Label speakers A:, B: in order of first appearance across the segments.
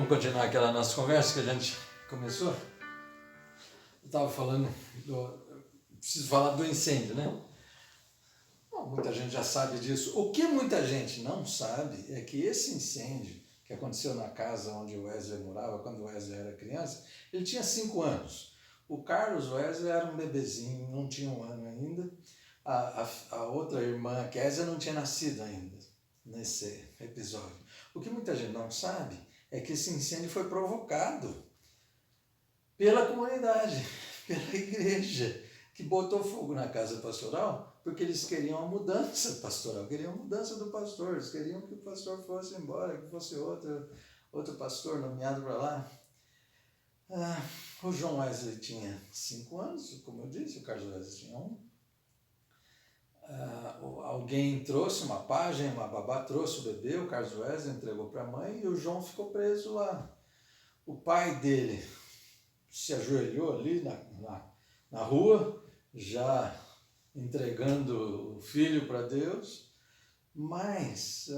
A: Vamos continuar aquela nossa conversa que a gente começou? Eu estava falando, preciso falar do incêndio, né? Bom, muita gente já sabe disso. O que muita gente não sabe é que esse incêndio que aconteceu na casa onde o Wesley morava, quando o Wesley era criança, ele tinha 5 anos. O Carlos Wesley era um bebezinho, não tinha 1 ano ainda. A outra irmã, a Késia, não tinha nascido ainda nesse episódio. O que muita gente não sabe é que esse incêndio foi provocado pela comunidade, pela igreja, que botou fogo na casa pastoral porque eles queriam a mudança pastoral, queriam a mudança do pastor, eles queriam que o pastor fosse embora, que fosse outro pastor nomeado para lá. O João Wesley tinha 5 anos, como eu disse, o Carlos Wesley tinha 1. Alguém trouxe uma pajem, uma babá trouxe o bebê, o Carlos Wesley entregou para a mãe e o João ficou preso lá. O pai dele se ajoelhou ali na rua, já entregando o filho para Deus, mas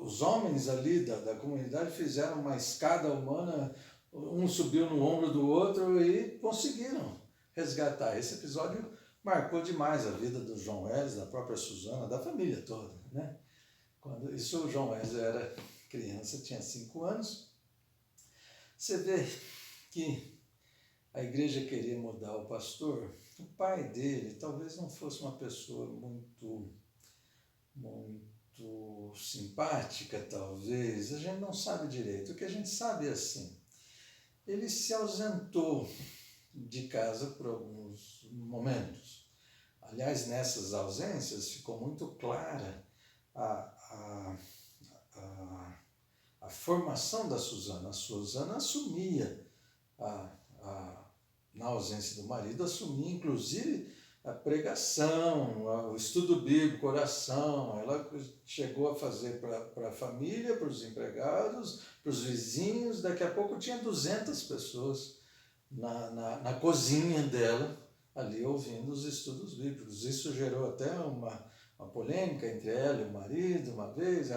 A: os homens ali da comunidade fizeram uma escada humana, um subiu no ombro do outro e conseguiram resgatar. Esse episódio marcou demais a vida do João Wesley, da própria Suzana, da família toda, né? Quando isso, o João Wesley era criança, tinha 5 anos. Você vê que a igreja queria mudar o pastor. O pai dele talvez não fosse uma pessoa muito simpática, talvez. A gente não sabe direito. O que a gente sabe é assim: ele se ausentou de casa por alguns momentos. Aliás, nessas ausências ficou muito clara a formação da Suzana. A Suzana assumia, na ausência do marido, assumia inclusive a pregação, o estudo bíblico, oração. Ela chegou a fazer para a família, para os empregados, para os vizinhos. Daqui a pouco tinha 200 pessoas na cozinha dela, ali ouvindo os estudos bíblicos. Isso gerou até uma polêmica entre ela e o marido. Uma vez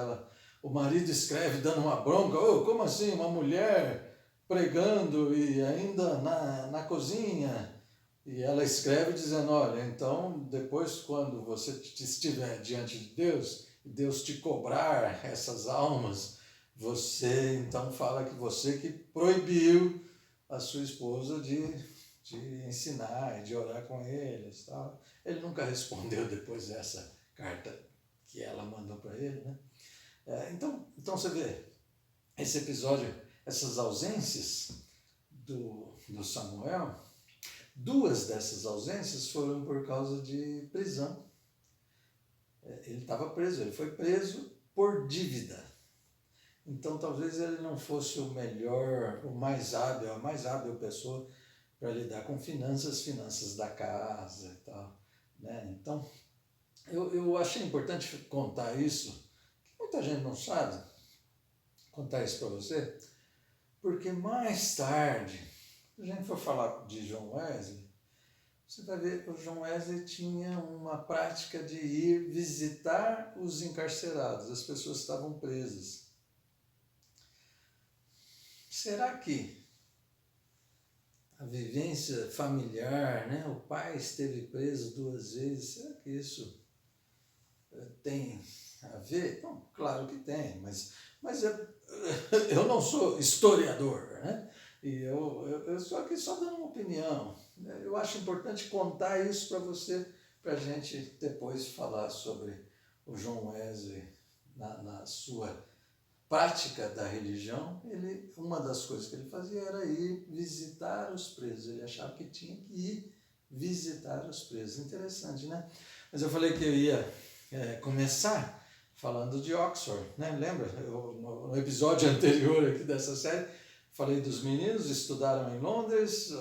A: o marido escreve dando uma bronca: como assim, uma mulher pregando e ainda na cozinha? E ela escreve dizendo: olha, então depois, quando você estiver diante de Deus, e Deus te cobrar essas almas, você então fala que você que proibiu a sua esposa de ensinar e de orar com eles, tal. Ele nunca respondeu depois dessa carta que ela mandou para ele, né? Então você vê, esse episódio, essas ausências do Samuel, 2 dessas ausências foram por causa de prisão. Ele estava preso, ele foi preso por dívida. Então talvez ele não fosse o melhor, a mais hábil pessoa para lidar com finanças da casa e tal, né? Então eu achei importante contar isso, que muita gente não sabe, contar isso para você, porque mais tarde, se a gente for falar de João Wesley, você vai ver que o João Wesley tinha uma prática de ir visitar os encarcerados, as pessoas que estavam presas. Será que a vivência familiar, né? O pai esteve preso 2 vezes, será que isso tem a ver? Bom, claro que tem, mas eu não sou historiador, né? E eu estou aqui só dando uma opinião. Eu acho importante contar isso para você, para a gente depois falar sobre o João Wesley na sua prática da religião. Uma das coisas que ele fazia era ir visitar os presos. Ele achava que tinha que ir visitar os presos. Interessante, né? Mas eu falei que eu ia começar falando de Oxford, né? Lembra? No episódio anterior aqui dessa série, falei dos meninos, estudaram em Londres,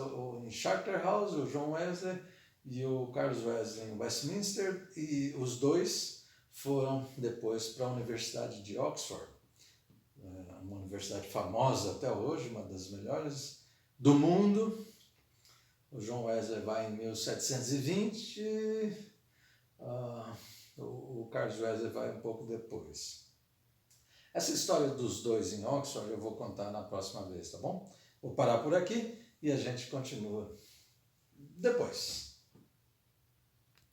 A: em Charterhouse, o João Wesley e o Carlos Wesley em Westminster, e os 2 foram depois para a Universidade de Oxford, uma universidade famosa até hoje, uma das melhores do mundo. O João Wesley vai em 1720, o Carlos Wesley vai um pouco depois. Essa história dos dois em Oxford eu vou contar na próxima vez, tá bom? Vou parar por aqui e a gente continua depois.